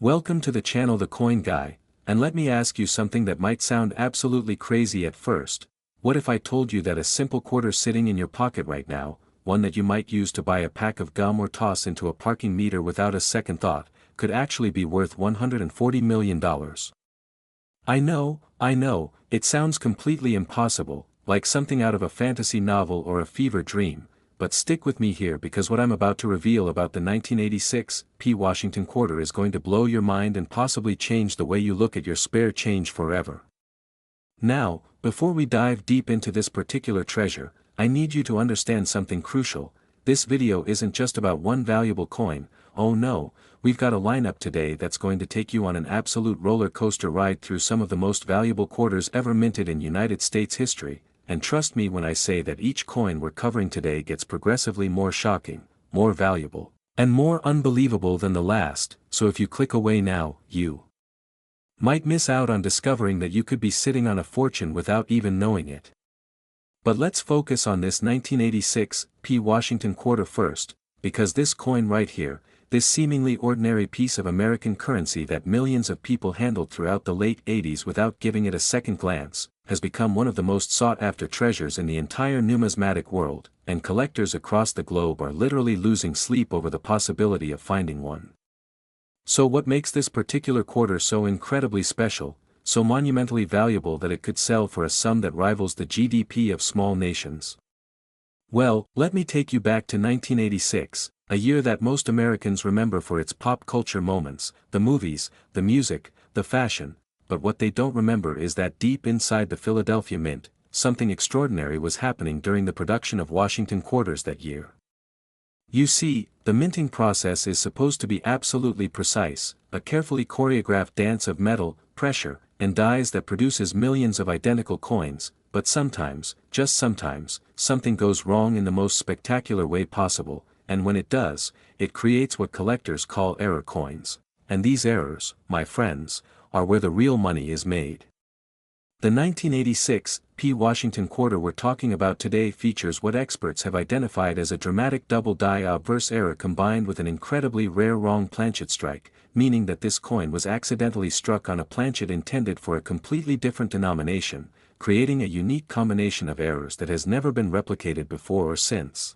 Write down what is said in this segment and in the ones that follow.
Welcome to the channel The Coin Guy, and let me ask you something that might sound absolutely crazy at first. What if I told you that a simple quarter sitting in your pocket right now, one that you might use to buy a pack of gum or toss into a parking meter without a second thought, could actually be worth $140 million? I know, it sounds completely impossible, like something out of a fantasy novel or a fever dream, but stick with me here because what I'm about to reveal about the 1986 Washington quarter is going to blow your mind and possibly change the way you look at your spare change forever. Now, before we dive deep into this particular treasure, I need you to understand something crucial. This video isn't just about one valuable coin. Oh no, we've got a lineup today that's going to take you on an absolute roller coaster ride through some of the most valuable quarters ever minted in United States history. And trust me when I say that each coin we're covering today gets progressively more shocking, more valuable, and more unbelievable than the last, so if you click away now, you might miss out on discovering that you could be sitting on a fortune without even knowing it. But let's focus on this 1986 Washington quarter first, because this coin right here, this seemingly ordinary piece of American currency that millions of people handled throughout the late 80s without giving it a second glance, has become one of the most sought-after treasures in the entire numismatic world, and collectors across the globe are literally losing sleep over the possibility of finding one. So what makes this particular quarter so incredibly special, so monumentally valuable that it could sell for a sum that rivals the GDP of small nations? Well, let me take you back to 1986, a year that most Americans remember for its pop culture moments, the movies, the music, the fashion, but what they don't remember is that deep inside the Philadelphia Mint, something extraordinary was happening during the production of Washington quarters that year. You see, the minting process is supposed to be absolutely precise, a carefully choreographed dance of metal, pressure, and dyes that produces millions of identical coins, but sometimes, just sometimes, something goes wrong in the most spectacular way possible, and when it does, it creates what collectors call error coins. And these errors, my friends, are where the real money is made. The 1986 Washington quarter we're talking about today features what experts have identified as a dramatic double die obverse error combined with an incredibly rare wrong planchet strike, meaning that this coin was accidentally struck on a planchet intended for a completely different denomination, creating a unique combination of errors that has never been replicated before or since.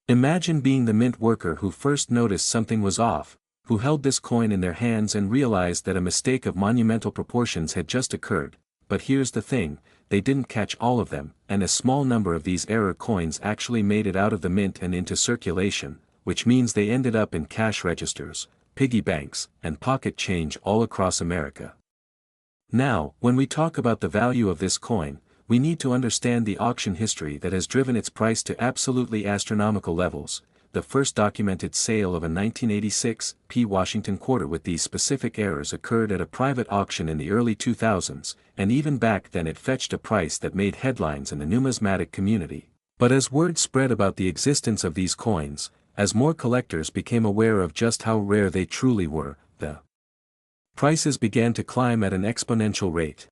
Imagine being the mint worker who first noticed something was off, who held this coin in their hands and realized that a mistake of monumental proportions had just occurred. But here's the thing, they didn't catch all of them, and a small number of these error coins actually made it out of the mint and into circulation, which means they ended up in cash registers, piggy banks, and pocket change all across America. Now, when we talk about the value of this coin, we need to understand the auction history that has driven its price to absolutely astronomical levels. The first documented sale of a 1986 Washington quarter with these specific errors occurred at a private auction in the early 2000s, and even back then it fetched a price that made headlines in the numismatic community. But as word spread about the existence of these coins, as more collectors became aware of just how rare they truly were, the prices began to climb at an exponential rate.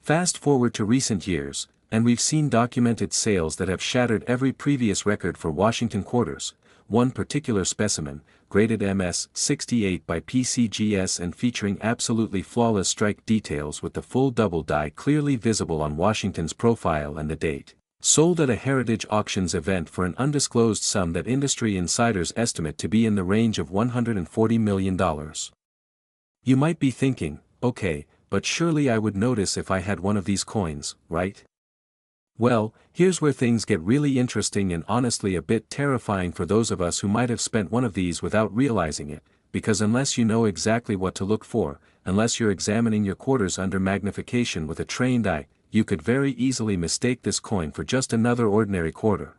Fast forward to recent years, and we've seen documented sales that have shattered every previous record for Washington quarters. One particular specimen, graded MS-68 by PCGS and featuring absolutely flawless strike details with the full double die clearly visible on Washington's profile and the date, sold at a Heritage Auctions event for an undisclosed sum that industry insiders estimate to be in the range of $140 million. You might be thinking, okay, but surely I would notice if I had one of these coins, right? Well, here's where things get really interesting and honestly a bit terrifying for those of us who might have spent one of these without realizing it, because unless you know exactly what to look for, unless you're examining your quarters under magnification with a trained eye, you could very easily mistake this coin for just another ordinary quarter.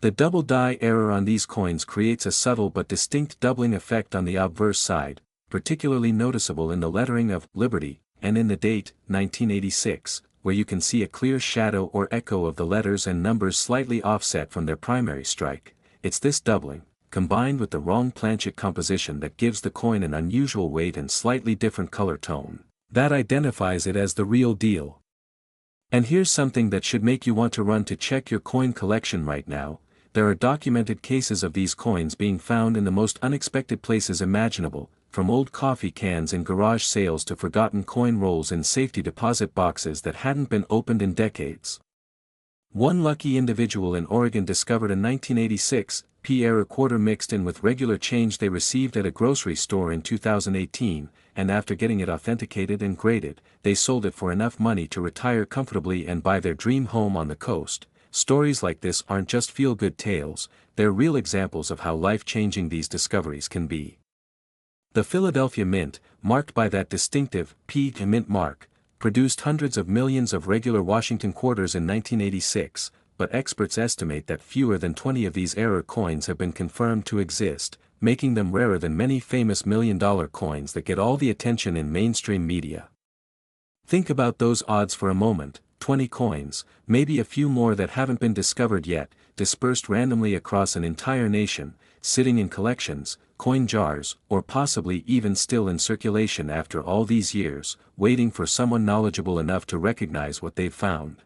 The double die error on these coins creates a subtle but distinct doubling effect on the obverse side, particularly noticeable in the lettering of Liberty, and in the date, 1986. Where you can see a clear shadow or echo of the letters and numbers slightly offset from their primary strike. It's this doubling, combined with the wrong planchet composition that gives the coin an unusual weight and slightly different color tone, that identifies it as the real deal. And here's something that should make you want to run to check your coin collection right now. there are documented cases of these coins being found in the most unexpected places imaginable, from old coffee cans in garage sales to forgotten coin rolls in safety deposit boxes that hadn't been opened in decades. One lucky individual in Oregon discovered a 1986 p-error quarter mixed in with regular change they received at a grocery store in 2018, and after getting it authenticated and graded, they sold it for enough money to retire comfortably and buy their dream home on the coast. Stories like this aren't just feel-good tales, they're real examples of how life-changing these discoveries can be. The Philadelphia Mint, marked by that distinctive P mint mark, produced hundreds of millions of regular Washington quarters in 1986, but experts estimate that fewer than 20 of these error coins have been confirmed to exist, making them rarer than many famous million-dollar coins that get all the attention in mainstream media. Think about those odds for a moment: 20 coins, maybe a few more that haven't been discovered yet, dispersed randomly across an entire nation, sitting in collections, coin jars, or possibly even still in circulation after all these years, waiting for someone knowledgeable enough to recognize what they've found.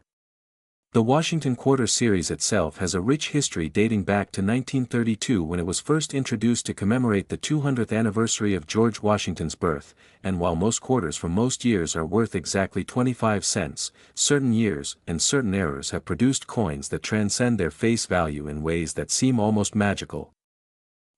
The Washington Quarter series itself has a rich history dating back to 1932 when it was first introduced to commemorate the 200th anniversary of George Washington's birth, and while most quarters from most years are worth exactly 25 cents, certain years and certain eras have produced coins that transcend their face value in ways that seem almost magical.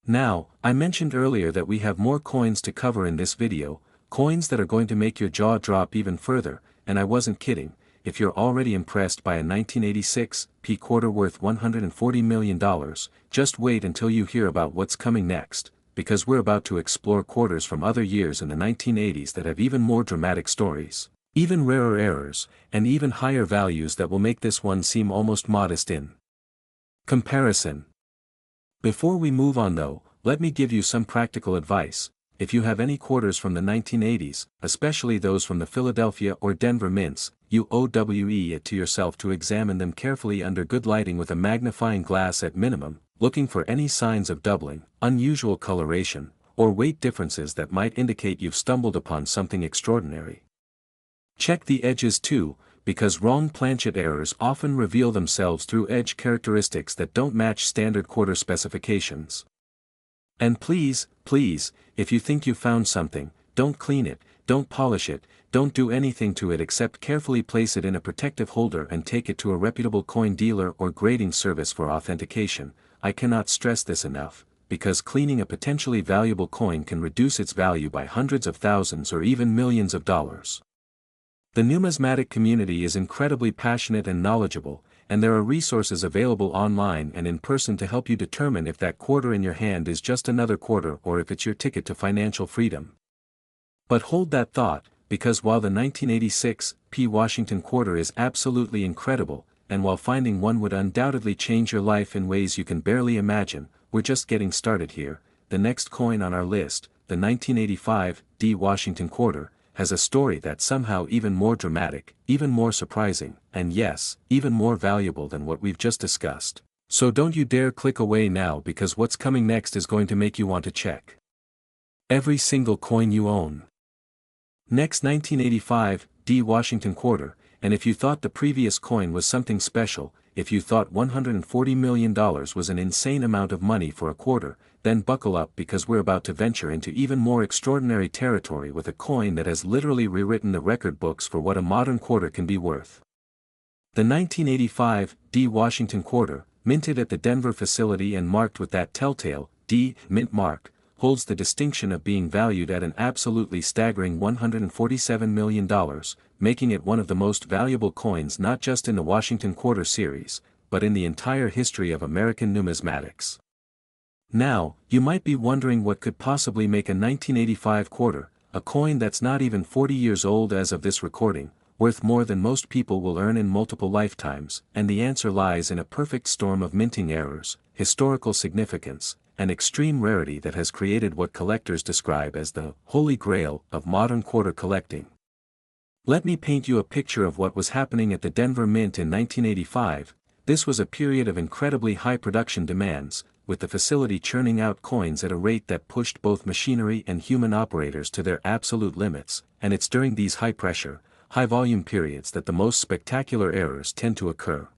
Now, I mentioned earlier that we have more coins to cover in this video, coins that are going to make your jaw drop even further, and I wasn't kidding. If you're already impressed by a 1986 p quarter worth $140 million, just wait until you hear about what's coming next, because we're about to explore quarters from other years in the 1980s that have even more dramatic stories, even rarer errors, and even higher values that will make this one seem almost modest in comparison. Before we move on though, let me give you some practical advice. If you have any quarters from the 1980s, especially those from the Philadelphia or Denver mints, you owe it to yourself to examine them carefully under good lighting with a magnifying glass at minimum, looking for any signs of doubling, unusual coloration, or weight differences that might indicate you've stumbled upon something extraordinary. Check the edges too, because wrong planchet errors often reveal themselves through edge characteristics that don't match standard quarter specifications. And please, if you think you found something, don't clean it, don't polish it, don't do anything to it except carefully place it in a protective holder and take it to a reputable coin dealer or grading service for authentication. I cannot stress this enough, because cleaning a potentially valuable coin can reduce its value by hundreds of thousands or even millions of dollars. The numismatic community is incredibly passionate and knowledgeable, and there are resources available online and in person to help you determine if that quarter in your hand is just another quarter or if it's your ticket to financial freedom. But hold that thought, because while the 1986 p Washington quarter is absolutely incredible, and while finding one would undoubtedly change your life in ways you can barely imagine, we're just getting started here. The next coin on our list, the 1985 D Washington quarter, has a story that's somehow even more dramatic, even more surprising, and yes, even more valuable than what we've just discussed. So don't you dare click away now, because what's coming next is going to make you want to check every single coin you own. Next, 1985 D Washington quarter, and if you thought the previous coin was something special, if you thought $140 million was an insane amount of money for a quarter, then buckle up, because we're about to venture into even more extraordinary territory with a coin that has literally rewritten the record books for what a modern quarter can be worth. The 1985 D Washington quarter, minted at the Denver facility and marked with that telltale D mint mark, holds the distinction of being valued at an absolutely staggering $147 million, making it one of the most valuable coins not just in the Washington quarter series, but in the entire history of American numismatics. Now, you might be wondering what could possibly make a 1985 quarter, a coin that's not even 40 years old as of this recording, worth more than most people will earn in multiple lifetimes, and the answer lies in a perfect storm of minting errors, historical significance, and extreme rarity that has created what collectors describe as the holy grail of modern quarter collecting. Let me paint you a picture of what was happening at the Denver Mint in 1985. This was a period of incredibly high production demands, with the facility churning out coins at a rate that pushed both machinery and human operators to their absolute limits, and it's during these high-pressure, high-volume periods that the most spectacular errors tend to occur.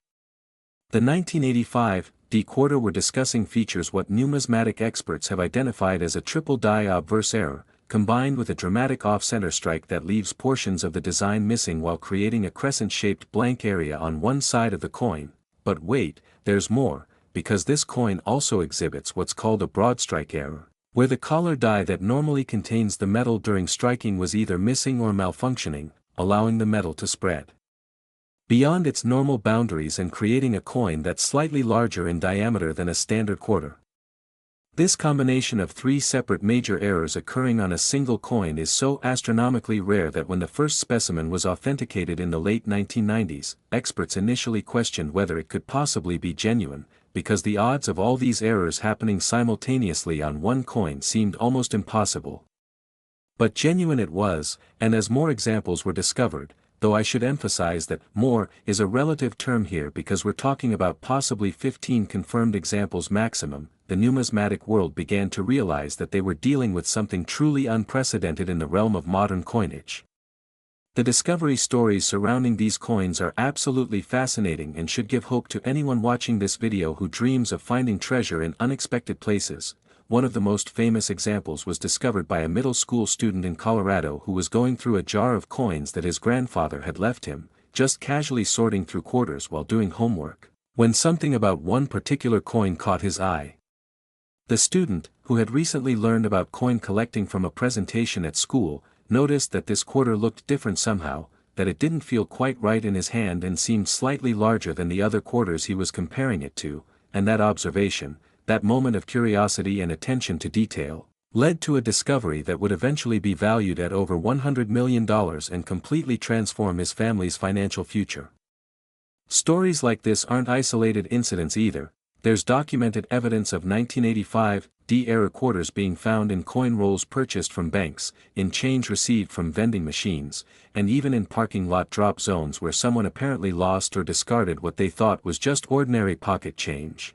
The 1985 D quarter we're discussing features what numismatic experts have identified as a triple die obverse error, combined with a dramatic off-center strike that leaves portions of the design missing while creating a crescent-shaped blank area on one side of the coin. But wait, there's more, because this coin also exhibits what's called a broadstrike error, where the collar die that normally contains the metal during striking was either missing or malfunctioning, allowing the metal to spread beyond its normal boundaries and creating a coin that's slightly larger in diameter than a standard quarter. This combination of three separate major errors occurring on a single coin is so astronomically rare that when the first specimen was authenticated in the late 1990s, experts initially questioned whether it could possibly be genuine, because the odds of all these errors happening simultaneously on one coin seemed almost impossible. But genuine it was, and as more examples were discovered, though I should emphasize that more is a relative term here because we're talking about possibly 15 confirmed examples maximum, the numismatic world began to realize that they were dealing with something truly unprecedented in the realm of modern coinage. The discovery stories surrounding these coins are absolutely fascinating and should give hope to anyone watching this video who dreams of finding treasure in unexpected places. One of the most famous examples was discovered by a middle school student in Colorado who was going through a jar of coins that his grandfather had left him, just casually sorting through quarters while doing homework, when something about one particular coin caught his eye. The student, who had recently learned about coin collecting from a presentation at school, noticed that this quarter looked different somehow, that it didn't feel quite right in his hand and seemed slightly larger than the other quarters he was comparing it to, and that observation, that moment of curiosity and attention to detail, led to a discovery that would eventually be valued at over $100 million and completely transform his family's financial future. Stories like this aren't isolated incidents either. There's documented evidence of 1985 D-era quarters being found in coin rolls purchased from banks, in change received from vending machines, and even in parking lot drop zones where someone apparently lost or discarded what they thought was just ordinary pocket change.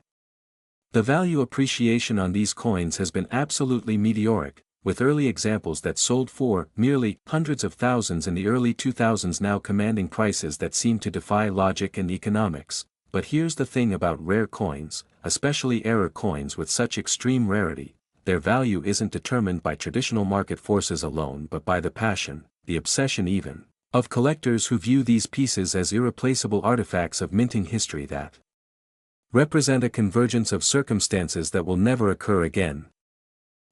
The value appreciation on these coins has been absolutely meteoric, with early examples that sold for merely hundreds of thousands in the early 2000s now commanding prices that seem to defy logic and economics. But here's the thing about rare coins, especially error coins with such extreme rarity: their value isn't determined by traditional market forces alone but by the passion, the obsession even, of collectors who view these pieces as irreplaceable artifacts of minting history that represent a convergence of circumstances that will never occur again.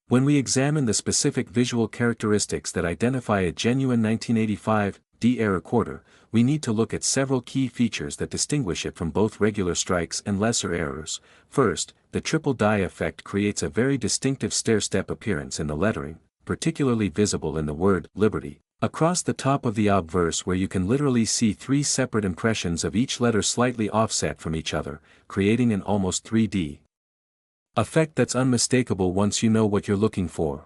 When we examine the specific visual characteristics that identify a genuine 1985 D-era quarter, we need to look at several key features that distinguish it from both regular strikes and lesser errors. First, the triple die effect creates a very distinctive stair-step appearance in the lettering, particularly visible in the word Liberty across the top of the obverse, where you can literally see three separate impressions of each letter slightly offset from each other, creating an almost 3D effect that's unmistakable once you know what you're looking for.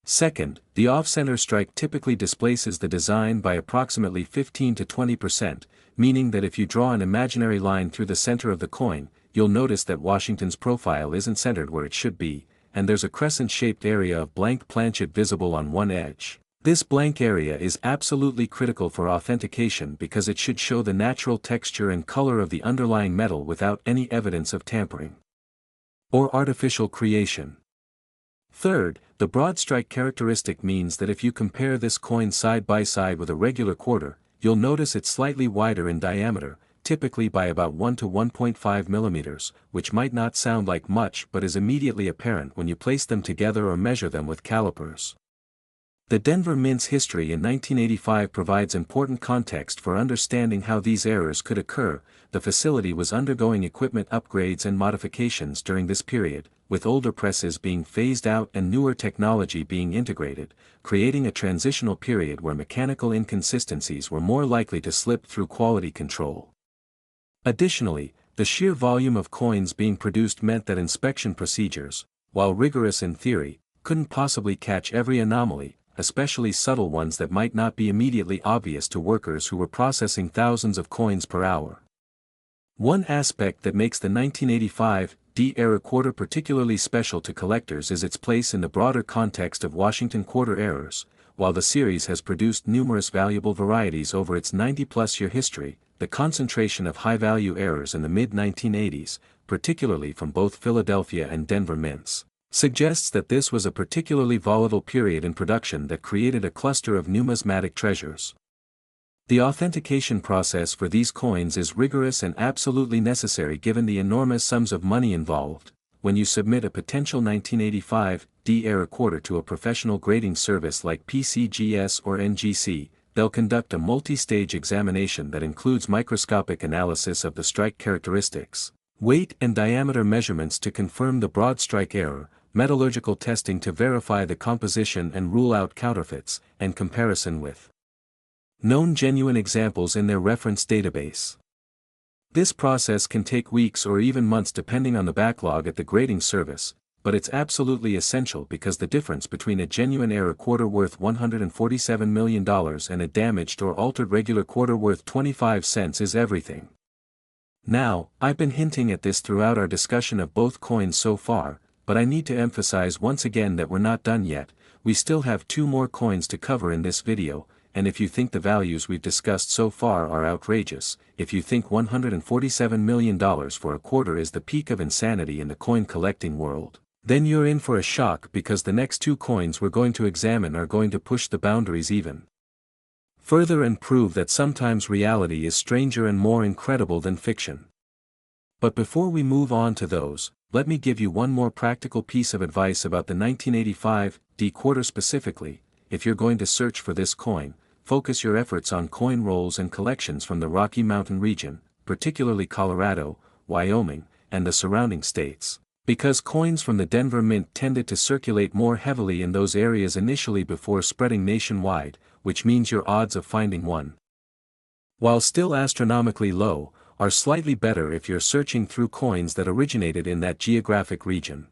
Second, the off-center strike typically displaces the design by approximately 15 to 20%, meaning that if you draw an imaginary line through the center of the coin, you'll notice that Washington's profile isn't centered where it should be, and there's a crescent-shaped area of blank planchet visible on one edge. This blank area is absolutely critical for authentication because it should show the natural texture and color of the underlying metal without any evidence of tampering or artificial creation. Third, the broad strike characteristic means that if you compare this coin side by side with a regular quarter, you'll notice it's slightly wider in diameter, typically by about 1 to 1.5 millimeters, which might not sound like much but is immediately apparent when you place them together or measure them with calipers. The Denver Mint's history in 1985 provides important context for understanding how these errors could occur. The facility was undergoing equipment upgrades and modifications during this period, with older presses being phased out and newer technology being integrated, creating a transitional period where mechanical inconsistencies were more likely to slip through quality control. Additionally, the sheer volume of coins being produced meant that inspection procedures, while rigorous in theory, couldn't possibly catch every anomaly, especially subtle ones that might not be immediately obvious to workers who were processing thousands of coins per hour. One aspect that makes the 1985 D-era quarter particularly special to collectors is its place in the broader context of Washington quarter errors. While the series has produced numerous valuable varieties over its 90-plus year history, the concentration of high-value errors in the mid-1980s, particularly from both Philadelphia and Denver mints, suggests that this was a particularly volatile period in production that created a cluster of numismatic treasures. The authentication process for these coins is rigorous and absolutely necessary given the enormous sums of money involved. When you submit a potential 1985 D-era quarter to a professional grading service like PCGS or NGC, they'll conduct a multi-stage examination that includes microscopic analysis of the strike characteristics, weight and diameter measurements to confirm the broad strike error, metallurgical testing to verify the composition and rule out counterfeits, and comparison with known genuine examples in their reference database. This process can take weeks or even months depending on the backlog at the grading service, but it's absolutely essential because the difference between a genuine error quarter worth $147 million and a damaged or altered regular quarter worth 25 cents is everything. Now, I've been hinting at this throughout our discussion of both coins so far, but I need to emphasize once again that we're not done yet. We still have 2 more coins to cover in this video, and if you think the values we've discussed so far are outrageous, if you think $147 million for a quarter is the peak of insanity in the coin collecting world, then you're in for a shock because the next 2 coins we're going to examine are going to push the boundaries even further and prove that sometimes reality is stranger and more incredible than fiction. But before we move on to those, let me give you one more practical piece of advice about the 1985 D quarter specifically. If you're going to search for this coin, focus your efforts on coin rolls and collections from the Rocky Mountain region, particularly Colorado, Wyoming, and the surrounding states, because coins from the Denver Mint tended to circulate more heavily in those areas initially before spreading nationwide, which means your odds of finding one, while still astronomically low, are slightly better if you're searching through coins that originated in that geographic region.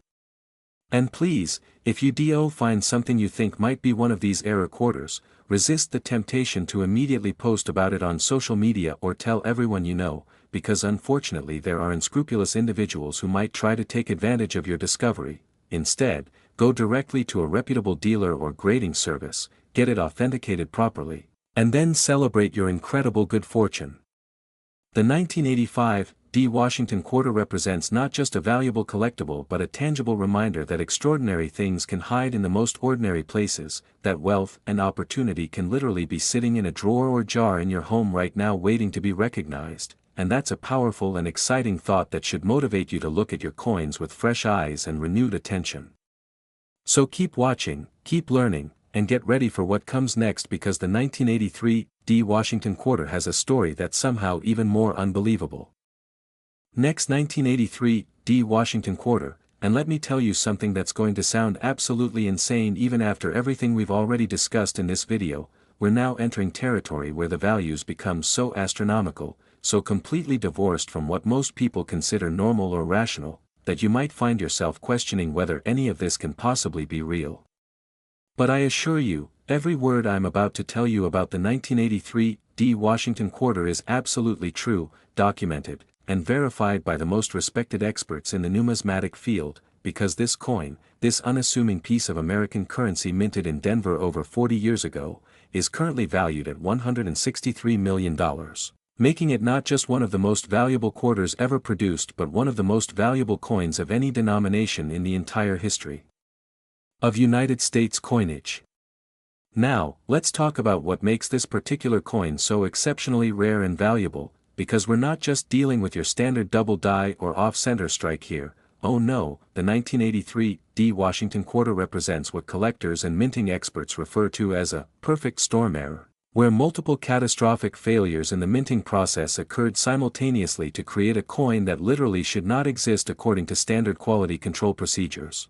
And please, if you do find something you think might be one of these error quarters, resist the temptation to immediately post about it on social media or tell everyone you know, because unfortunately there are unscrupulous individuals who might try to take advantage of your discovery. Instead, go directly to a reputable dealer or grading service, get it authenticated properly, and then celebrate your incredible good fortune. The 1985 D Washington quarter represents not just a valuable collectible but a tangible reminder that extraordinary things can hide in the most ordinary places, that wealth and opportunity can literally be sitting in a drawer or jar in your home right now waiting to be recognized, and that's a powerful and exciting thought that should motivate you to look at your coins with fresh eyes and renewed attention. So keep watching, keep learning, and get ready for what comes next because the 1983 D Washington quarter has a story that's somehow even more unbelievable. Next, 1983 D Washington quarter, and let me tell you something that's going to sound absolutely insane even after everything we've already discussed in this video. We're now entering territory where the values become so astronomical, so completely divorced from what most people consider normal or rational, that you might find yourself questioning whether any of this can possibly be real. But I assure you, every word I'm about to tell you about the 1983 D Washington quarter is absolutely true, documented, and verified by the most respected experts in the numismatic field, because this coin, this unassuming piece of American currency minted in Denver over 40 years ago, is currently valued at $163 million, making it not just one of the most valuable quarters ever produced but one of the most valuable coins of any denomination in the entire history of United States coinage. Now, let's talk about what makes this particular coin so exceptionally rare and valuable, because we're not just dealing with your standard double die or off-center strike here. Oh no, the 1983 D Washington quarter represents what collectors and minting experts refer to as a perfect storm error, where multiple catastrophic failures in the minting process occurred simultaneously to create a coin that literally should not exist according to standard quality control procedures.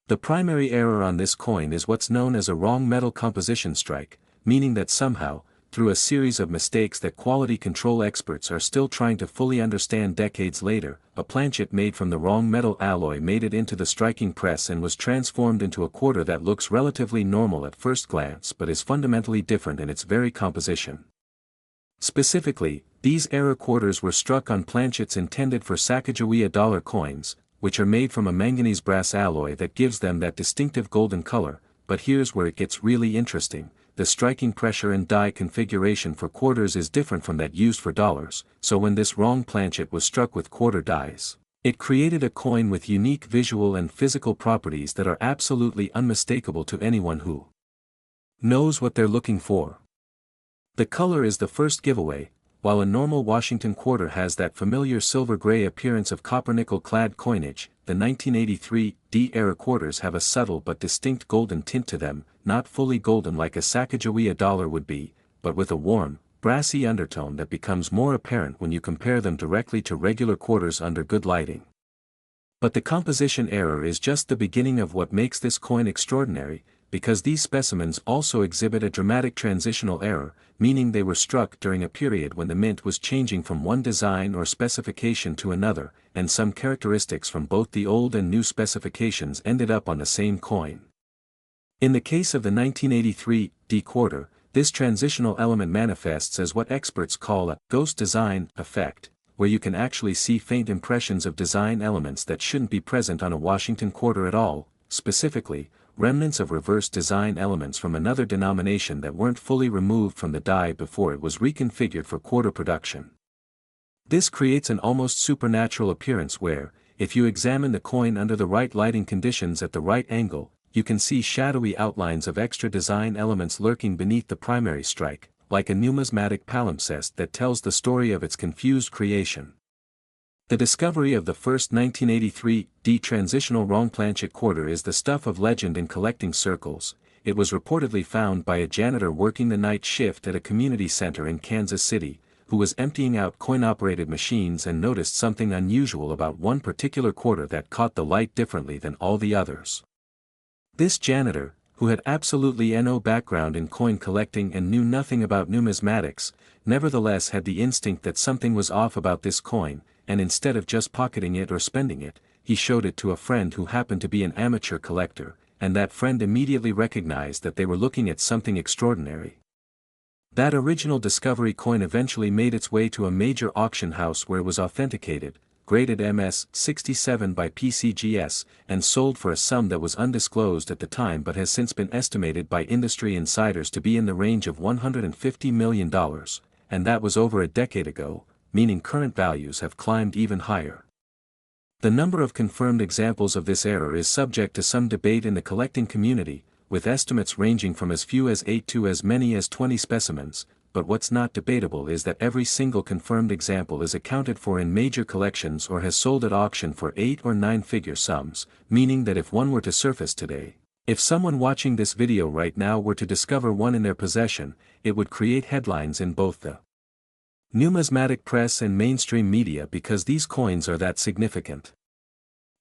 The primary error on this coin is what's known as a wrong metal composition strike, meaning that somehow, through a series of mistakes that quality control experts are still trying to fully understand decades later, a planchet made from the wrong metal alloy made it into the striking press and was transformed into a quarter that looks relatively normal at first glance but is fundamentally different in its very composition. Specifically, these error quarters were struck on planchets intended for Sacagawea dollar coins, which are made from a manganese brass alloy that gives them that distinctive golden color. But here's where it gets really interesting. The striking pressure and die configuration for quarters is different from that used for dollars, so when this wrong planchet was struck with quarter dies, It created a coin with unique visual and physical properties that are absolutely unmistakable to anyone who knows what they're looking for. The color is the first giveaway. While a normal Washington quarter has that familiar silver-gray appearance of copper-nickel-clad coinage, the 1983 D-era quarters have a subtle but distinct golden tint to them, not fully golden like a Sacagawea dollar would be, but with a warm, brassy undertone that becomes more apparent when you compare them directly to regular quarters under good lighting. But the composition error is just the beginning of what makes this coin extraordinary, because these specimens also exhibit a dramatic transitional error, meaning they were struck during a period when the mint was changing from one design or specification to another, and some characteristics from both the old and new specifications ended up on the same coin. In the case of the 1983 D quarter, this transitional element manifests as what experts call a ghost design effect, where you can actually see faint impressions of design elements that shouldn't be present on a Washington quarter at all, specifically, remnants of reverse design elements from another denomination that weren't fully removed from the die before it was reconfigured for quarter production. This creates an almost supernatural appearance where, if you examine the coin under the right lighting conditions at the right angle, you can see shadowy outlines of extra design elements lurking beneath the primary strike, like a numismatic palimpsest that tells the story of its confused creation. The discovery of the first 1983 D transitional wrong planchet quarter is the stuff of legend in collecting circles. It was reportedly found by a janitor working the night shift at a community center in Kansas City, who was emptying out coin-operated machines and noticed something unusual about one particular quarter that caught the light differently than all the others. This janitor, who had absolutely no background in coin collecting and knew nothing about numismatics, nevertheless had the instinct that something was off about this coin, and instead of just pocketing it or spending it, he showed it to a friend who happened to be an amateur collector, and that friend immediately recognized that they were looking at something extraordinary. That original discovery coin eventually made its way to a major auction house where it was authenticated, graded MS-67 by PCGS, and sold for a sum that was undisclosed at the time but has since been estimated by industry insiders to be in the range of $150 million, and that was over a decade ago, meaning current values have climbed even higher. The number of confirmed examples of this error is subject to some debate in the collecting community, with estimates ranging from as few as 8 to as many as 20 specimens, but what's not debatable is that every single confirmed example is accounted for in major collections or has sold at auction for 8 or 9-figure sums, meaning that if one were to surface today, if someone watching this video right now were to discover one in their possession, it would create headlines in both the numismatic press and mainstream media because these coins are that significant.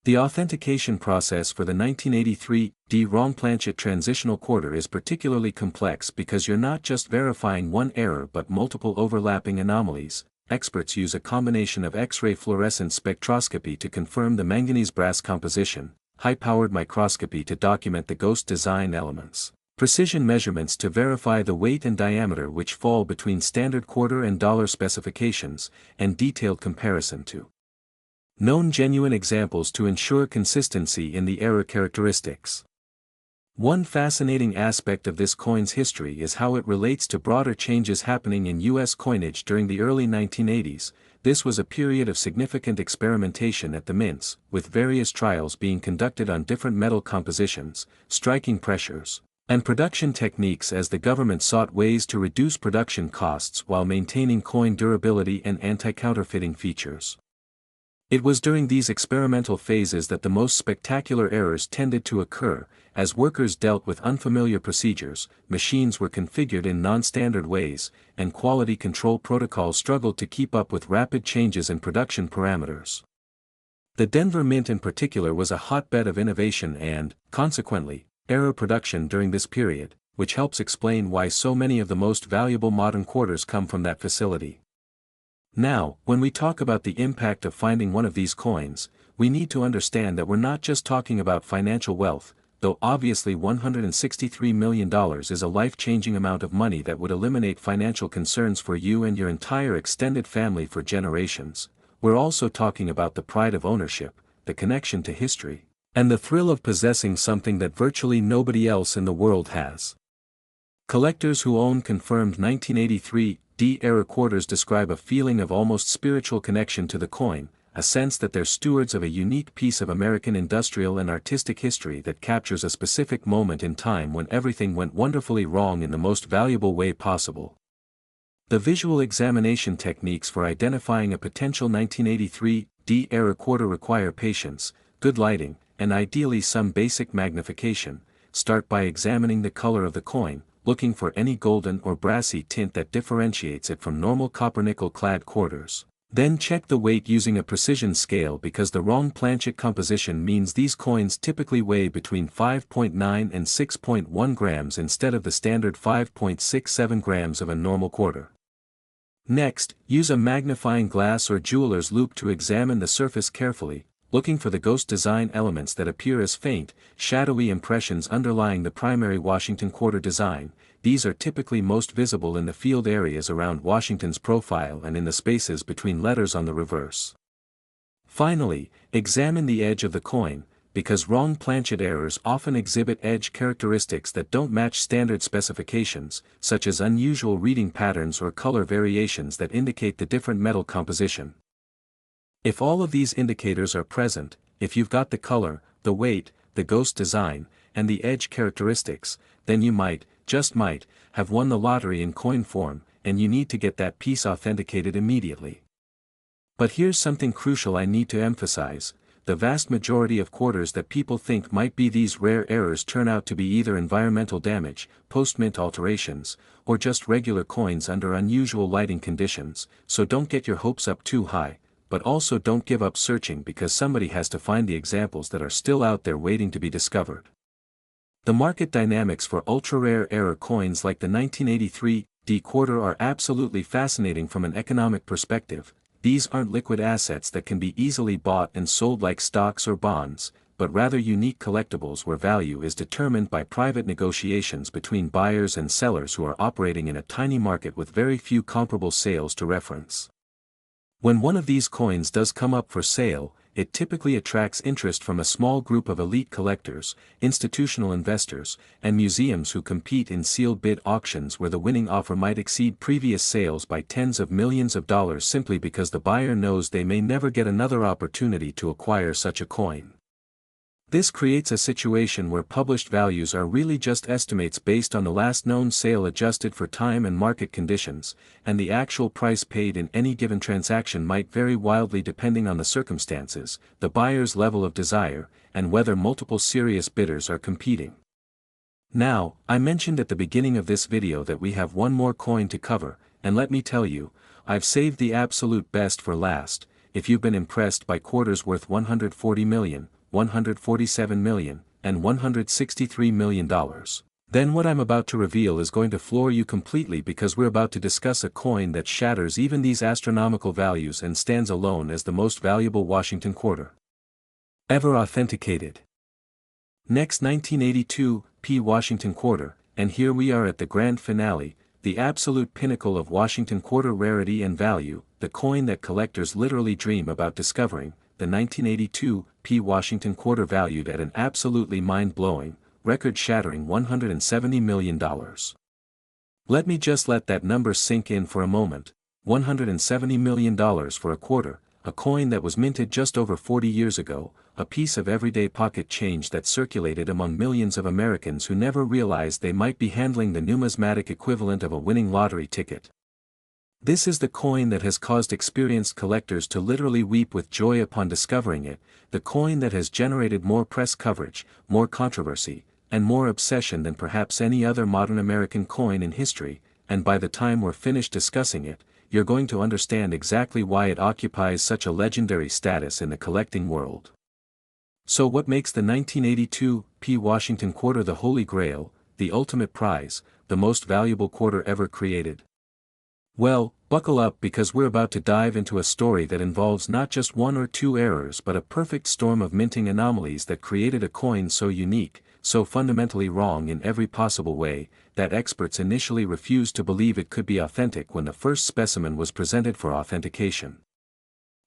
The authentication process for the 1983 D wrong planchet transitional quarter is particularly complex because you're not just verifying one error but multiple overlapping anomalies. Experts use a combination of X-ray fluorescence spectroscopy to confirm the manganese brass composition, high-powered microscopy to document the ghost design elements, precision measurements to verify the weight and diameter which fall between standard quarter and dollar specifications, and detailed comparison to known genuine examples to ensure consistency in the error characteristics. One fascinating aspect of this coin's history is how it relates to broader changes happening in U.S. coinage during the early 1980s. This was a period of significant experimentation at the mints, with various trials being conducted on different metal compositions, striking pressures, and production techniques as the government sought ways to reduce production costs while maintaining coin durability and anti-counterfeiting features. It was during these experimental phases that the most spectacular errors tended to occur. As workers dealt with unfamiliar procedures, machines were configured in non-standard ways, and quality control protocols struggled to keep up with rapid changes in production parameters. The Denver Mint in particular was a hotbed of innovation and, consequently, error production during this period, which helps explain why so many of the most valuable modern quarters come from that facility. Now, when we talk about the impact of finding one of these coins, we need to understand that we're not just talking about financial wealth, though obviously $163 million is a life-changing amount of money that would eliminate financial concerns for you and your entire extended family for generations. We're also talking about the pride of ownership, the connection to history, and the thrill of possessing something that virtually nobody else in the world has. Collectors who own confirmed 1983 D-era quarters describe a feeling of almost spiritual connection to the coin, a sense that they're stewards of a unique piece of American industrial and artistic history that captures a specific moment in time when everything went wonderfully wrong in the most valuable way possible. The visual examination techniques for identifying a potential 1983 era quarter require patience, good lighting, and ideally some basic magnification. Start by examining the color of the coin, looking for any golden or brassy tint that differentiates it from normal copper-nickel-clad quarters. Then check the weight using a precision scale because the wrong planchet composition means these coins typically weigh between 5.9 and 6.1 grams instead of the standard 5.67 grams of a normal quarter. Next, use a magnifying glass or jeweler's loupe to examine the surface carefully, looking for the ghost design elements that appear as faint, shadowy impressions underlying the primary Washington quarter design. These are typically most visible in the field areas around Washington's profile and in the spaces between letters on the reverse. Finally, examine the edge of the coin, because wrong planchet errors often exhibit edge characteristics that don't match standard specifications, such as unusual reading patterns or color variations that indicate the different metal composition. If all of these indicators are present, if you've got the color, the weight, the ghost design, and the edge characteristics, then you might, just might, have won the lottery in coin form, and you need to get that piece authenticated immediately. But here's something crucial I need to emphasize: the vast majority of quarters that people think might be these rare errors turn out to be either environmental damage, post-mint alterations, or just regular coins under unusual lighting conditions, so don't get your hopes up too high, but also don't give up searching because somebody has to find the examples that are still out there waiting to be discovered. The market dynamics for ultra-rare error coins like the 1983 quarter are absolutely fascinating from an economic perspective. These aren't liquid assets that can be easily bought and sold like stocks or bonds, but rather unique collectibles where value is determined by private negotiations between buyers and sellers who are operating in a tiny market with very few comparable sales to reference. When one of these coins does come up for sale, it typically attracts interest from a small group of elite collectors, institutional investors, and museums who compete in sealed bid auctions where the winning offer might exceed previous sales by tens of millions of dollars simply because the buyer knows they may never get another opportunity to acquire such a coin. This creates a situation where published values are really just estimates based on the last known sale adjusted for time and market conditions, and the actual price paid in any given transaction might vary wildly depending on the circumstances, the buyer's level of desire, and whether multiple serious bidders are competing. Now, I mentioned at the beginning of this video that we have one more coin to cover, and let me tell you, I've saved the absolute best for last. If you've been impressed by quarters worth $140 million, $147 million, and $163 million, then what I'm about to reveal is going to floor you completely because we're about to discuss a coin that shatters even these astronomical values and stands alone as the most valuable Washington quarter ever authenticated. Next, 1982 Washington quarter, and here we are at the grand finale, the absolute pinnacle of Washington quarter rarity and value, the coin that collectors literally dream about discovering, the 1982 Washington quarter valued at an absolutely mind-blowing, record-shattering $170 million. Let me just let that number sink in for a moment. $170 million for a quarter, a coin that was minted just over 40 years ago, a piece of everyday pocket change that circulated among millions of Americans who never realized they might be handling the numismatic equivalent of a winning lottery ticket. This is the coin that has caused experienced collectors to literally weep with joy upon discovering it, the coin that has generated more press coverage, more controversy, and more obsession than perhaps any other modern American coin in history, and by the time we're finished discussing it, you're going to understand exactly why it occupies such a legendary status in the collecting world. So what makes the 1982 Washington quarter the Holy Grail, the ultimate prize, the most valuable quarter ever created? Well, buckle up because we're about to dive into a story that involves not just one or two errors but a perfect storm of minting anomalies that created a coin so unique, so fundamentally wrong in every possible way, that experts initially refused to believe it could be authentic when the first specimen was presented for authentication.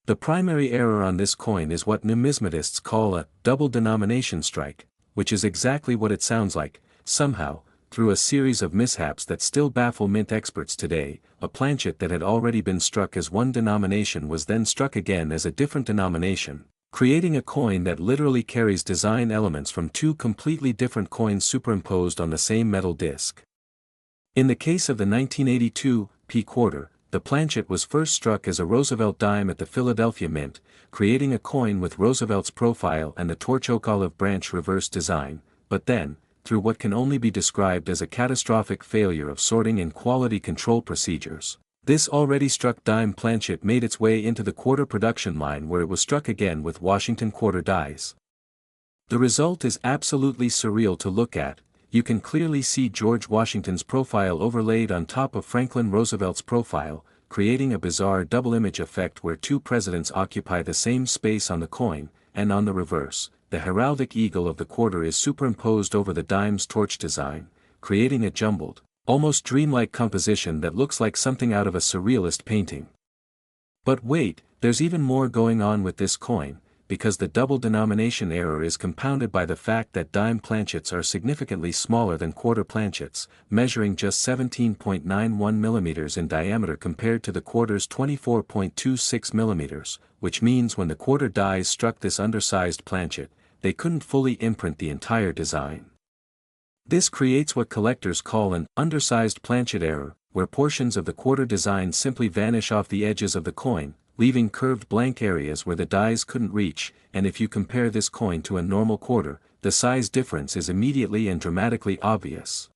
The primary error on this coin is what numismatists call a double denomination strike, which is exactly what it sounds like. Somehow, through a series of mishaps that still baffle mint experts today, a planchet that had already been struck as one denomination was then struck again as a different denomination, creating a coin that literally carries design elements from two completely different coins superimposed on the same metal disc. In the case of the 1982 P quarter, the planchet was first struck as a Roosevelt dime at the Philadelphia Mint, creating a coin with Roosevelt's profile and the torch-oak olive branch reverse design, but then, through what can only be described as a catastrophic failure of sorting and quality control procedures, this already struck dime planchet made its way into the quarter production line where it was struck again with Washington quarter dies. The result is absolutely surreal to look at. You can clearly see George Washington's profile overlaid on top of Franklin Roosevelt's profile, creating a bizarre double image effect where two presidents occupy the same space on the coin, and on the reverse, the heraldic eagle of the quarter is superimposed over the dime's torch design, creating a jumbled, almost dreamlike composition that looks like something out of a surrealist painting. But wait, there's even more going on with this coin, because the double denomination error is compounded by the fact that dime planchets are significantly smaller than quarter planchets, measuring just 17.91 millimeters in diameter compared to the quarter's 24.26 millimeters, which means when the quarter dies struck this undersized planchet, they couldn't fully imprint the entire design. This creates what collectors call an undersized planchet error, where portions of the quarter design simply vanish off the edges of the coin, leaving curved blank areas where the dies couldn't reach, and if you compare this coin to a normal quarter, the size difference is immediately and dramatically obvious.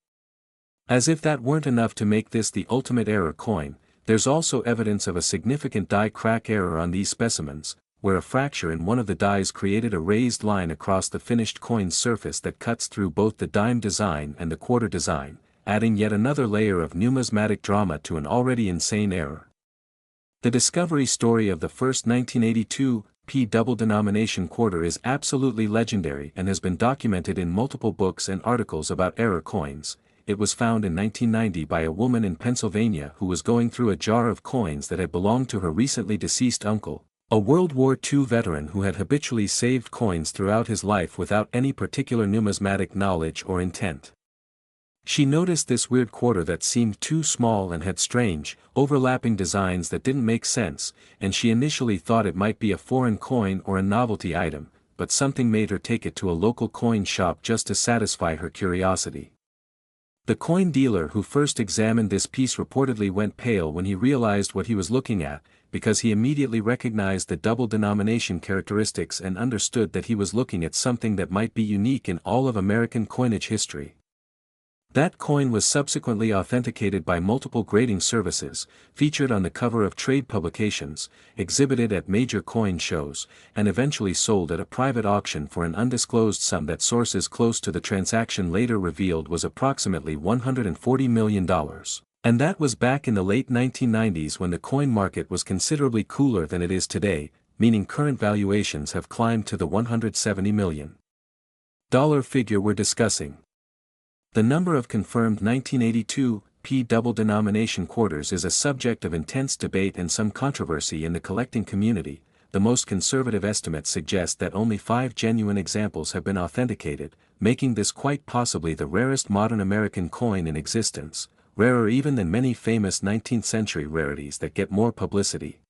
As if that weren't enough to make this the ultimate error coin, there's also evidence of a significant die crack error on these specimens, where a fracture in one of the dies created a raised line across the finished coin's surface that cuts through both the dime design and the quarter design, adding yet another layer of numismatic drama to an already insane error. The discovery story of the first 1982 P double denomination quarter is absolutely legendary and has been documented in multiple books and articles about error coins. It was found in 1990 by a woman in Pennsylvania who was going through a jar of coins that had belonged to her recently deceased uncle, a World War II veteran who had habitually saved coins throughout his life without any particular numismatic knowledge or intent. She noticed this weird quarter that seemed too small and had strange, overlapping designs that didn't make sense, and she initially thought it might be a foreign coin or a novelty item, but something made her take it to a local coin shop just to satisfy her curiosity. The coin dealer who first examined this piece reportedly went pale when he realized what he was looking at, because he immediately recognized the double denomination characteristics and understood that he was looking at something that might be unique in all of American coinage history. That coin was subsequently authenticated by multiple grading services, featured on the cover of trade publications, exhibited at major coin shows, and eventually sold at a private auction for an undisclosed sum that sources close to the transaction later revealed was approximately $140 million. And that was back in the late 1990s when the coin market was considerably cooler than it is today, meaning current valuations have climbed to the $170 million figure we're discussing. The number of confirmed 1982 P double denomination quarters is a subject of intense debate and some controversy in the collecting community. The most conservative estimates suggest that only 5 genuine examples have been authenticated, making this quite possibly the rarest modern American coin in existence, rarer even than many famous 19th century rarities that get more publicity.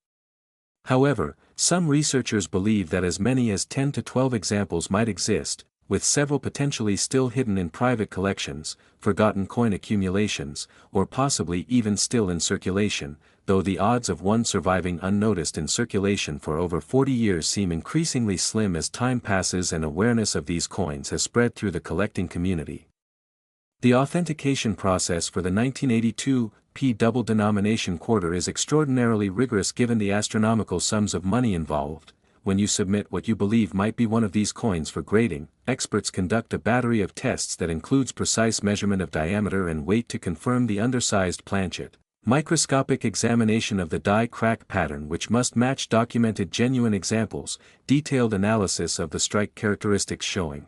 However, some researchers believe that as many as 10 to 12 examples might exist, with several potentially still hidden in private collections, forgotten coin accumulations, or possibly even still in circulation, though the odds of one surviving unnoticed in circulation for over 40 years seem increasingly slim as time passes and awareness of these coins has spread through the collecting community. The authentication process for the 1982 P double denomination quarter is extraordinarily rigorous given the astronomical sums of money involved. When you submit what you believe might be one of these coins for grading, experts conduct a battery of tests that includes precise measurement of diameter and weight to confirm the undersized planchet, microscopic examination of the die crack pattern which must match documented genuine examples, detailed analysis of the strike characteristics showing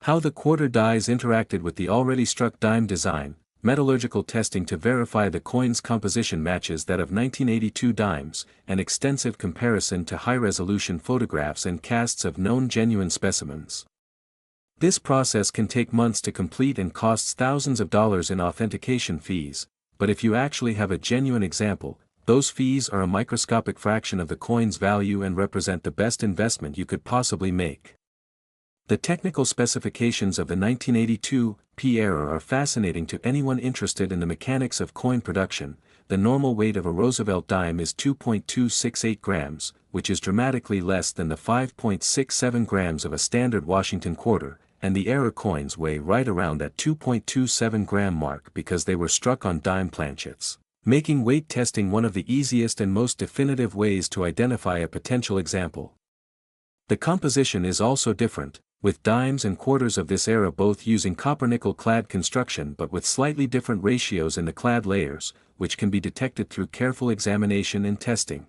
how the quarter dies interacted with the already struck dime design, metallurgical testing to verify the coin's composition matches that of 1982 dimes, and extensive comparison to high-resolution photographs and casts of known genuine specimens. This process can take months to complete and costs thousands of dollars in authentication fees, but if you actually have a genuine example, those fees are a microscopic fraction of the coin's value and represent the best investment you could possibly make. The technical specifications of the 1982 P error are fascinating to anyone interested in the mechanics of coin production. The normal weight of a Roosevelt dime is 2.268 grams, which is dramatically less than the 5.67 grams of a standard Washington quarter, and the error coins weigh right around that 2.27 gram mark because they were struck on dime planchets, making weight testing one of the easiest and most definitive ways to identify a potential example. The composition is also different, with dimes and quarters of this era both using copper-nickel clad construction but with slightly different ratios in the clad layers, which can be detected through careful examination and testing.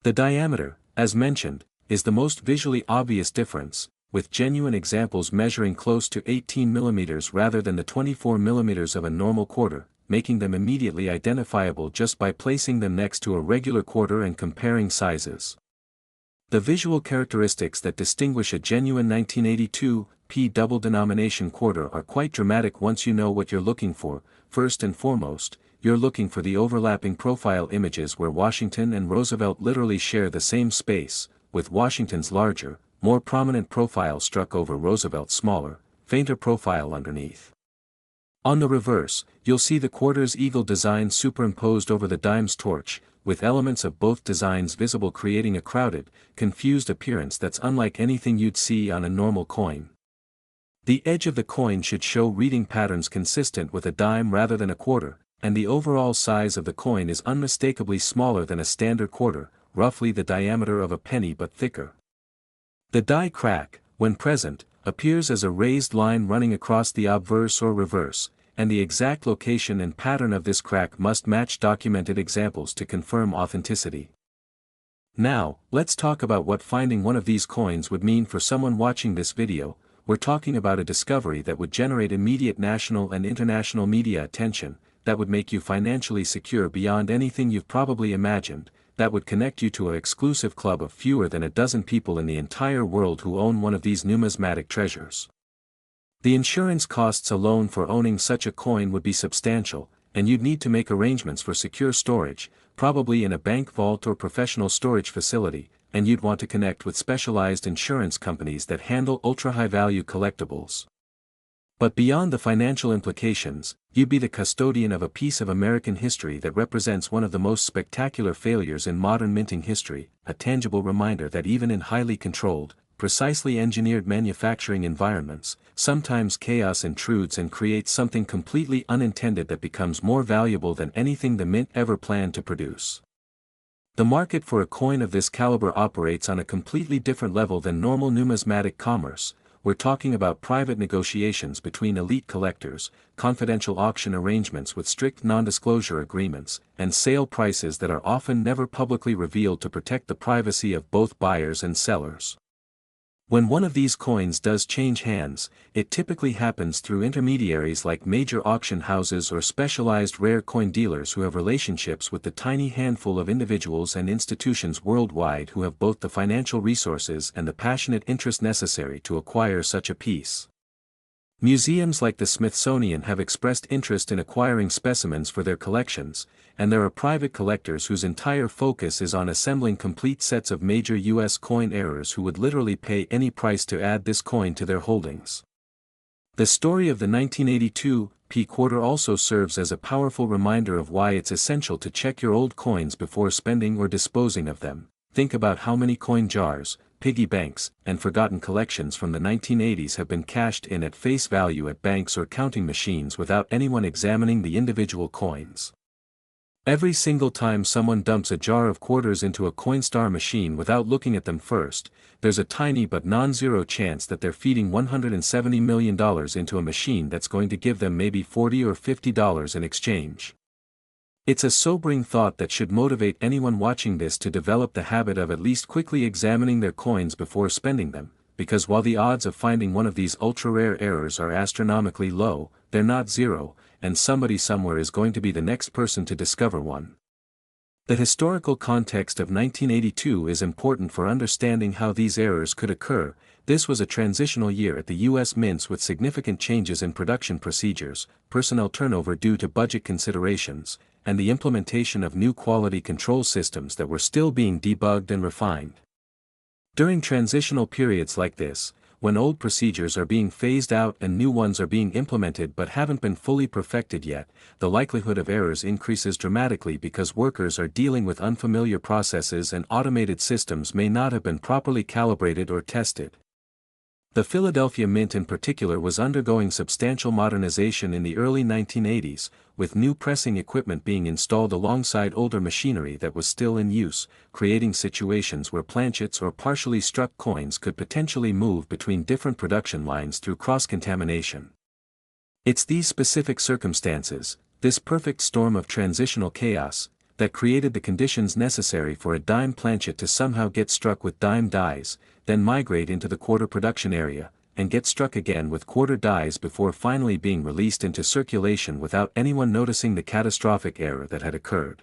The diameter, as mentioned, is the most visually obvious difference, with genuine examples measuring close to 18 mm rather than the 24 mm of a normal quarter, making them immediately identifiable just by placing them next to a regular quarter and comparing sizes. The visual characteristics that distinguish a genuine 1982 P double denomination quarter are quite dramatic once you know what you're looking for. First and foremost, you're looking for the overlapping profile images where Washington and Roosevelt literally share the same space, with Washington's larger, more prominent profile struck over Roosevelt's smaller, fainter profile underneath. On the reverse, you'll see the quarter's eagle design superimposed over the dime's torch, with elements of both designs visible, creating a crowded, confused appearance that's unlike anything you'd see on a normal coin. The edge of the coin should show reading patterns consistent with a dime rather than a quarter, and the overall size of the coin is unmistakably smaller than a standard quarter, roughly the diameter of a penny but thicker. The die crack, when present, appears as a raised line running across the obverse or reverse, and the exact location and pattern of this crack must match documented examples to confirm authenticity. Now, let's talk about what finding one of these coins would mean for someone watching this video. We're talking about a discovery that would generate immediate national and international media attention, that would make you financially secure beyond anything you've probably imagined, that would connect you to an exclusive club of fewer than a dozen people in the entire world who own one of these numismatic treasures. The insurance costs alone for owning such a coin would be substantial, and you'd need to make arrangements for secure storage, probably in a bank vault or professional storage facility, and you'd want to connect with specialized insurance companies that handle ultra-high-value collectibles. But beyond the financial implications, you'd be the custodian of a piece of American history that represents one of the most spectacular failures in modern minting history, a tangible reminder that even in highly controlled, precisely engineered manufacturing environments, sometimes chaos intrudes and creates something completely unintended that becomes more valuable than anything the mint ever planned to produce. The market for a coin of this caliber operates on a completely different level than normal numismatic commerce. We're talking about private negotiations between elite collectors, confidential auction arrangements with strict non-disclosure agreements, and sale prices that are often never publicly revealed to protect the privacy of both buyers and sellers. When one of these coins does change hands, it typically happens through intermediaries like major auction houses or specialized rare coin dealers who have relationships with the tiny handful of individuals and institutions worldwide who have both the financial resources and the passionate interest necessary to acquire such a piece. Museums like the Smithsonian have expressed interest in acquiring specimens for their collections, and there are private collectors whose entire focus is on assembling complete sets of major U.S. coin errors who would literally pay any price to add this coin to their holdings. The story of the 1982 P quarter also serves as a powerful reminder of why it's essential to check your old coins before spending or disposing of them. Think about how many coin jars, piggy banks, and forgotten collections from the 1980s have been cashed in at face value at banks or counting machines without anyone examining the individual coins. Every single time someone dumps a jar of quarters into a Coinstar machine without looking at them first, there's a tiny but non-zero chance that they're feeding $170 million into a machine that's going to give them maybe $40 or $50 in exchange. It's a sobering thought that should motivate anyone watching this to develop the habit of at least quickly examining their coins before spending them, because while the odds of finding one of these ultra-rare errors are astronomically low, they're not zero, and somebody somewhere is going to be the next person to discover one. The historical context of 1982 is important for understanding how these errors could occur. This was a transitional year at the U.S. mints with significant changes in production procedures, personnel turnover due to budget considerations, and the implementation of new quality control systems that were still being debugged and refined. During transitional periods like this, when old procedures are being phased out and new ones are being implemented but haven't been fully perfected yet, the likelihood of errors increases dramatically because workers are dealing with unfamiliar processes and automated systems may not have been properly calibrated or tested. The Philadelphia Mint in particular was undergoing substantial modernization in the early 1980s, with new pressing equipment being installed alongside older machinery that was still in use, creating situations where planchets or partially struck coins could potentially move between different production lines through cross-contamination. It's these specific circumstances, this perfect storm of transitional chaos, that created the conditions necessary for a dime planchet to somehow get struck with dime dies, then migrate into the quarter production area, and get struck again with quarter dies before finally being released into circulation without anyone noticing the catastrophic error that had occurred.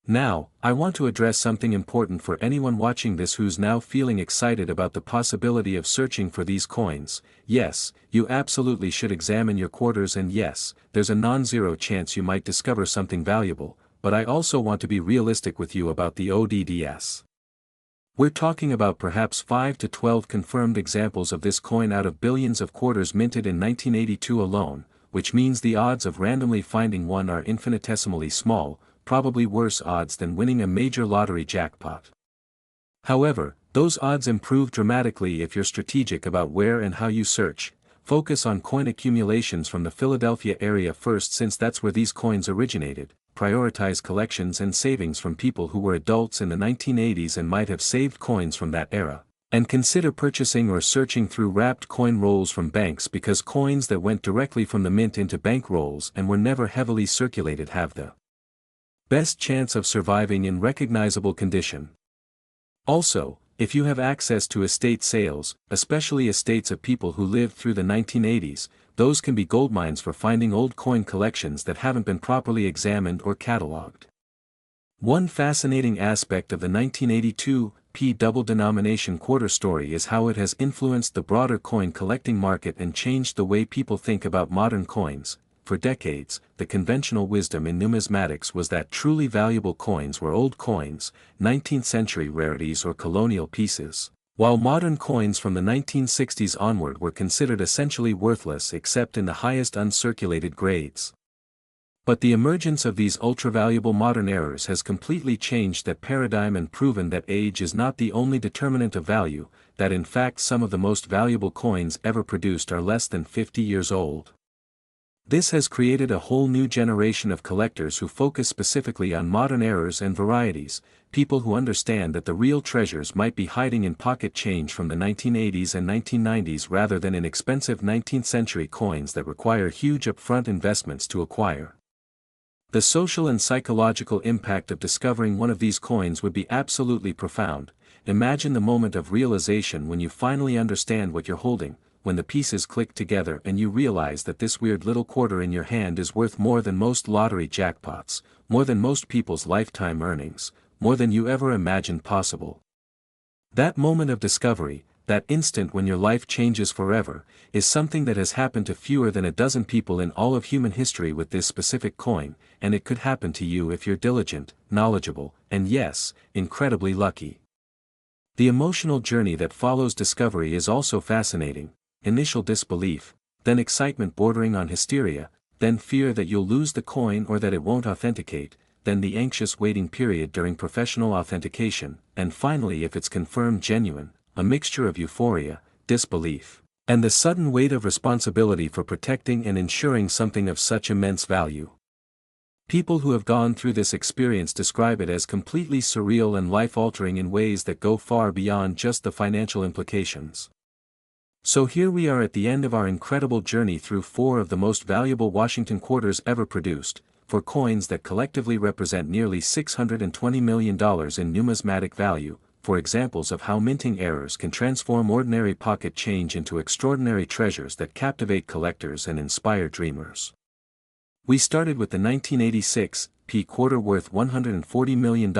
Now, I want to address something important for anyone watching this who's now feeling excited about the possibility of searching for these coins. Yes, you absolutely should examine your quarters, and yes, there's a non-zero chance you might discover something valuable, but I also want to be realistic with you about the odds. We're talking about perhaps 5 to 12 confirmed examples of this coin out of billions of quarters minted in 1982 alone, which means the odds of randomly finding one are infinitesimally small, probably worse odds than winning a major lottery jackpot. However, those odds improve dramatically if you're strategic about where and how you search. Focus on coin accumulations from the Philadelphia area first, since that's where these coins originated. Prioritize collections and savings from people who were adults in the 1980s and might have saved coins from that era. And consider purchasing or searching through wrapped coin rolls from banks, because coins that went directly from the mint into bank rolls and were never heavily circulated have the best chance of surviving in recognizable condition. Also, if you have access to estate sales, especially estates of people who lived through the 1980s, those can be goldmines for finding old coin collections that haven't been properly examined or catalogued. One fascinating aspect of the 1982 P double denomination quarter story is how it has influenced the broader coin collecting market and changed the way people think about modern coins. For decades, the conventional wisdom in numismatics was that truly valuable coins were old coins, 19th century rarities or colonial pieces, while modern coins from the 1960s onward were considered essentially worthless except in the highest uncirculated grades. But the emergence of these ultra-valuable modern errors has completely changed that paradigm and proven that age is not the only determinant of value, that in fact some of the most valuable coins ever produced are less than 50 years old. This has created a whole new generation of collectors who focus specifically on modern errors and varieties, people who understand that the real treasures might be hiding in pocket change from the 1980s and 1990s rather than in expensive 19th century coins that require huge upfront investments to acquire. The social and psychological impact of discovering one of these coins would be absolutely profound. Imagine the moment of realization when you finally understand what you're holding, when the pieces click together and you realize that this weird little quarter in your hand is worth more than most lottery jackpots, more than most people's lifetime earnings, more than you ever imagined possible. That moment of discovery, that instant when your life changes forever, is something that has happened to fewer than a dozen people in all of human history with this specific coin, and it could happen to you if you're diligent, knowledgeable, and yes, incredibly lucky. The emotional journey that follows discovery is also fascinating. Initial disbelief, then excitement bordering on hysteria, then fear that you'll lose the coin or that it won't authenticate, then the anxious waiting period during professional authentication, and finally, if it's confirmed genuine, a mixture of euphoria, disbelief, and the sudden weight of responsibility for protecting and ensuring something of such immense value. People who have gone through this experience describe it as completely surreal and life-altering in ways that go far beyond just the financial implications. So here we are at the end of our incredible journey through 4 of the most valuable Washington quarters ever produced, 4 coins that collectively represent nearly $620 million in numismatic value, 4 examples of how minting errors can transform ordinary pocket change into extraordinary treasures that captivate collectors and inspire dreamers. We started with the 1986 P quarter worth $140 million,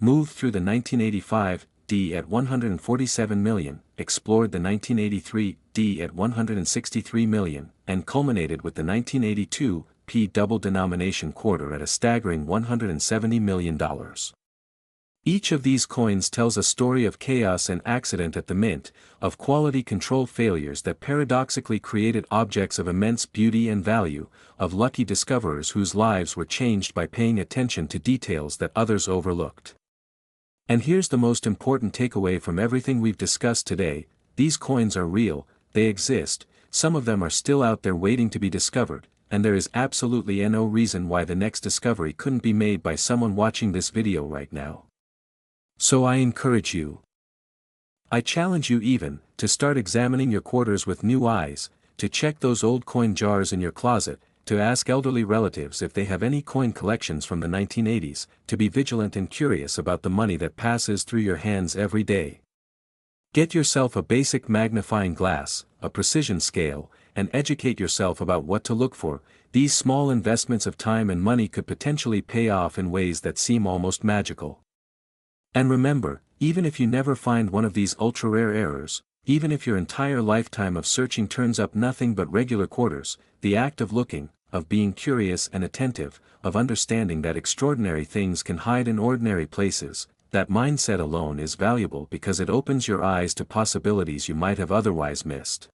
moved through the 1985 D at $147 million, explored the 1983 D at $163 million, and culminated with the 1982 P double denomination quarter at a staggering $170 million. Each of these coins tells a story of chaos and accident at the mint, of quality control failures that paradoxically created objects of immense beauty and value, of lucky discoverers whose lives were changed by paying attention to details that others overlooked. And here's the most important takeaway from everything we've discussed today: these coins are real, they exist, some of them are still out there waiting to be discovered, and there is absolutely no reason why the next discovery couldn't be made by someone watching this video right now. So I encourage you, I challenge you even, to start examining your quarters with new eyes, to check those old coin jars in your closet, to ask elderly relatives if they have any coin collections from the 1980s, to be vigilant and curious about the money that passes through your hands every day. Get yourself a basic magnifying glass, a precision scale, and educate yourself about what to look for. These small investments of time and money could potentially pay off in ways that seem almost magical. And remember, even if you never find one of these ultra-rare errors, even if your entire lifetime of searching turns up nothing but regular quarters, the act of looking, of being curious and attentive, of understanding that extraordinary things can hide in ordinary places, that mindset alone is valuable because it opens your eyes to possibilities you might have otherwise missed.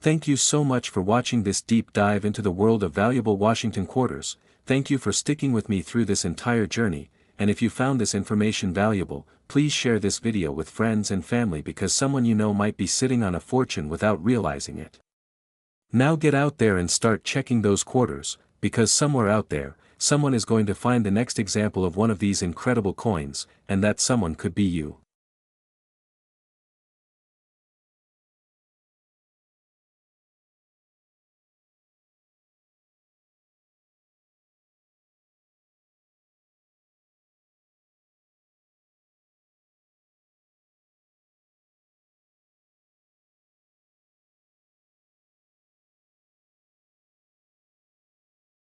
Thank you so much for watching this deep dive into the world of valuable Washington quarters. Thank you for sticking with me through this entire journey. And if you found this information valuable, please share this video with friends and family because someone you know might be sitting on a fortune without realizing it. Now get out there and start checking those quarters, because somewhere out there, someone is going to find the next example of one of these incredible coins, and that someone could be you.